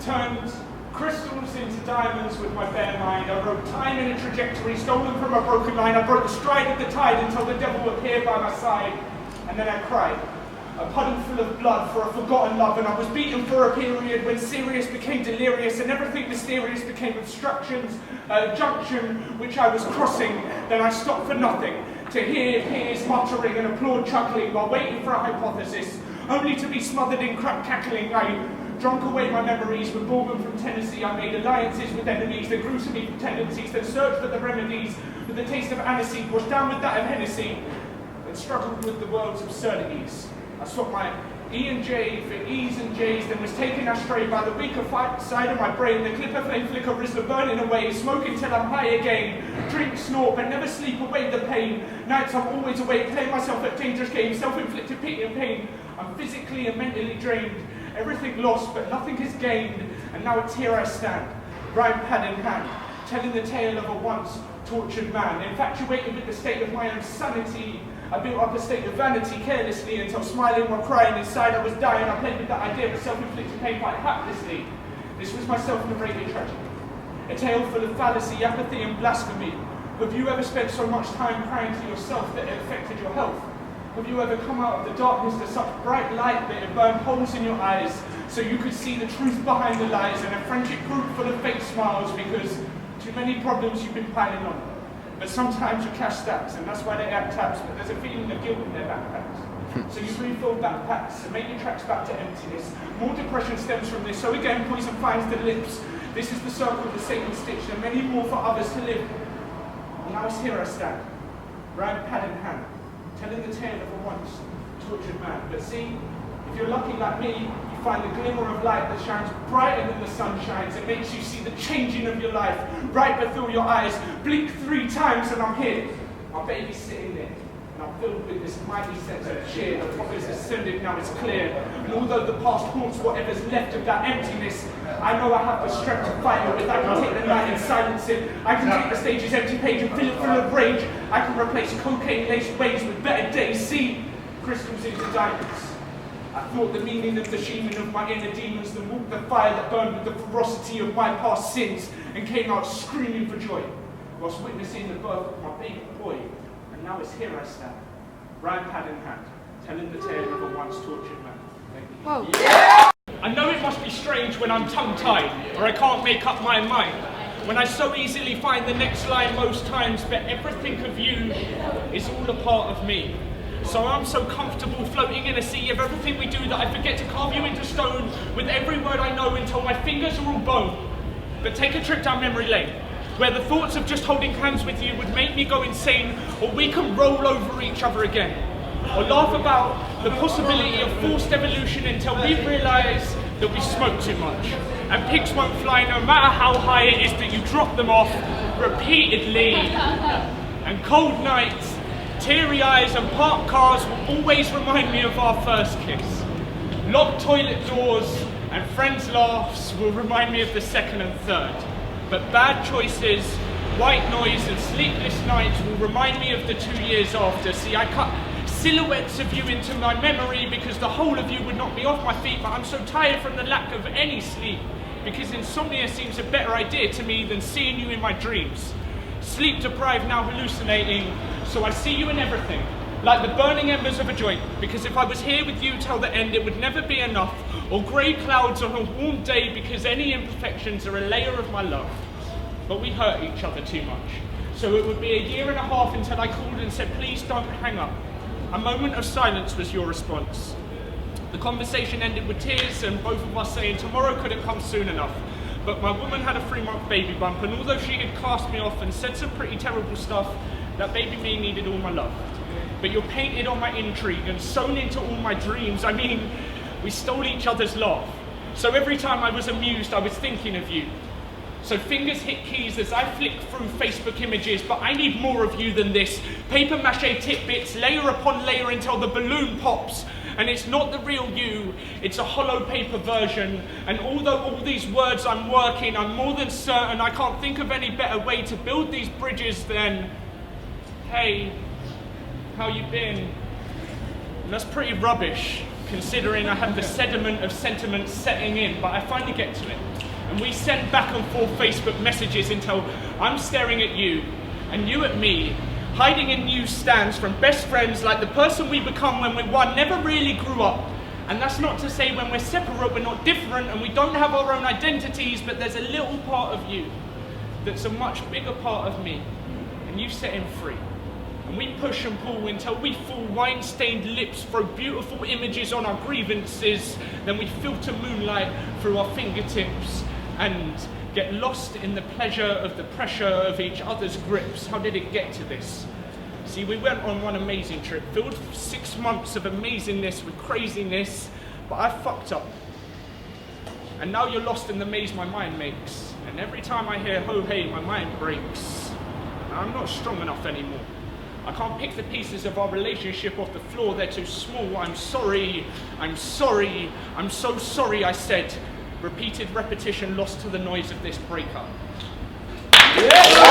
turned crystals into diamonds with my bare mind. I wrote time in a trajectory stolen from a broken line. I broke the stride of the tide until the devil appeared by my side. And then I cried, a puddle full of blood for a forgotten love. And I was beaten for a period when serious became delirious and everything mysterious became obstructions, a junction which I was crossing. Then I stopped for nothing, to hear peers muttering and applaud chuckling while waiting for a hypothesis, only to be smothered in crap cackling. I drunk away my memories with Bourbon from Tennessee. I made alliances with enemies that grew to me from tendencies, then searched for the remedies with the taste of aniseed, washed down with that of Hennessy, and struggled with the world's absurdities. I swapped my E and J for E's and J's, then was taken astray by the weaker side of my brain. The clipper flame flicker is the burning away, smoke until I'm high again. Drink, snort, but never sleep away the pain. Nights I'm always awake, playing myself at dangerous games, self-inflicted pity and pain. I'm physically and mentally drained. Everything lost, but nothing is gained. And now it's here I stand, rhyme pad in hand, telling the tale of a once tortured man. Infatuated with the state of my own sanity, I built up a state of vanity carelessly until smiling while crying inside I was dying. I played with that idea of self-inflicted pain quite haplessly. This was my self-narrated tragedy, a tale full of fallacy, apathy and blasphemy. Have you ever spent so much time crying to yourself that it affected your health? Have you ever come out of the darkness to such bright light that it burned holes in your eyes so you could see the truth behind the lies, and a friendship group full of fake smiles because too many problems you've been piling on? But sometimes you cash stacks, and that's why they act taps, but there's a feeling of guilt in their backpacks. So you refill backpacks and make your tracks back to emptiness. More depression stems from this, so again poison finds the lips. This is the circle of the Satan stitch, and many more for others to live. And now it's here I stand, rhyme pad in hand, telling the tale of a once tortured man. But see, if you're lucky like me, you find the glimmer of light that shines brighter than the sun shines. It makes you see the changing of your life right before your eyes. Blink 3 times and I'm here. My baby's sitting there, and I'm filled with this mighty sense of cheer. The prophet's ascended, now it's clear. And although the past haunts whatever's left of that emptiness, I know I have the strength to fight it with. I can take the night and silence it. I can take the stage's empty page and fill it full of rage. I can replace cocaine-laced ways with better days. See, crystals into diamonds. I thought the meaning of the sheathing of my inner demons, then walked the fire that burned with the ferocity of my past sins, and came out screaming for joy, whilst witnessing the birth of my baby boy. And now it's here I stand, rhyme pad in hand, telling the tale of a once tortured man. Thank you. Whoa. Yeah. I know it must be strange when I'm tongue-tied, or I can't make up my mind, when I so easily find the next line most times, but everything of you is all a part of me. So I'm so comfortable floating in a sea of everything we do that I forget to carve you into stone with every word I know until my fingers are all bone. But take a trip down memory lane, where the thoughts of just holding hands with you would make me go insane, or we can roll over each other again. Or laugh about the possibility of forced evolution until we realise that we smoke too much. And pigs won't fly no matter how high it is that you drop them off repeatedly. And cold nights, teary eyes and parked cars will always remind me of our first kiss. Locked toilet doors and friends' laughs will remind me of the second and third. But bad choices, white noise and sleepless nights will remind me of the 2 years after. See, I cut silhouettes of you into my memory because the whole of you would knock me off my feet, but I'm so tired from the lack of any sleep because insomnia seems a better idea to me than seeing you in my dreams. Sleep deprived, now hallucinating, so I see you in everything, like the burning embers of a joint, because if I was here with you till the end, it would never be enough, or grey clouds on a warm day, because any imperfections are a layer of my love. But we hurt each other too much, so it would be 1.5 years until I called and said, please don't hang up. A moment of silence was your response. The conversation ended with tears and both of us saying tomorrow couldn't come soon enough. But my woman had a 3-month baby bump, and although she had cast me off and said some pretty terrible stuff, that baby me needed all my love. But you're painted on my intrigue and sewn into all my dreams. I mean, we stole each other's laugh. So every time I was amused, I was thinking of you. So fingers hit keys as I flick through Facebook images, but I need more of you than this. Paper mache tidbits, layer upon layer until the balloon pops. And it's not the real you, it's a hollow paper version. And although all these words I'm working, I'm more than certain I can't think of any better way to build these bridges than, hey, how you been? And that's pretty rubbish, considering I have the sediment of sentiment setting in, but I finally get to it. And we send back and forth Facebook messages until I'm staring at you and you at me, hiding in newsstands from best friends like the person we become when we're one never really grew up. And that's not to say when we're separate, we're not different and we don't have our own identities, but there's a little part of you that's a much bigger part of me. And you set him free. And we push and pull until we fall wine-stained lips, throw beautiful images on our grievances, then we filter moonlight through our fingertips and get lost in the pleasure of the pressure of each other's grips. How did it get to this? See, we went on one amazing trip, filled with 6 months of amazingness with craziness, but I fucked up. And now you're lost in the maze my mind makes. And every time I hear ho hey, my mind breaks. And I'm not strong enough anymore. I can't pick the pieces of our relationship off the floor, they're too small. I'm sorry, I'm sorry, I'm so sorry, I said. Repeated repetition lost to the noise of this breakup. Yeah.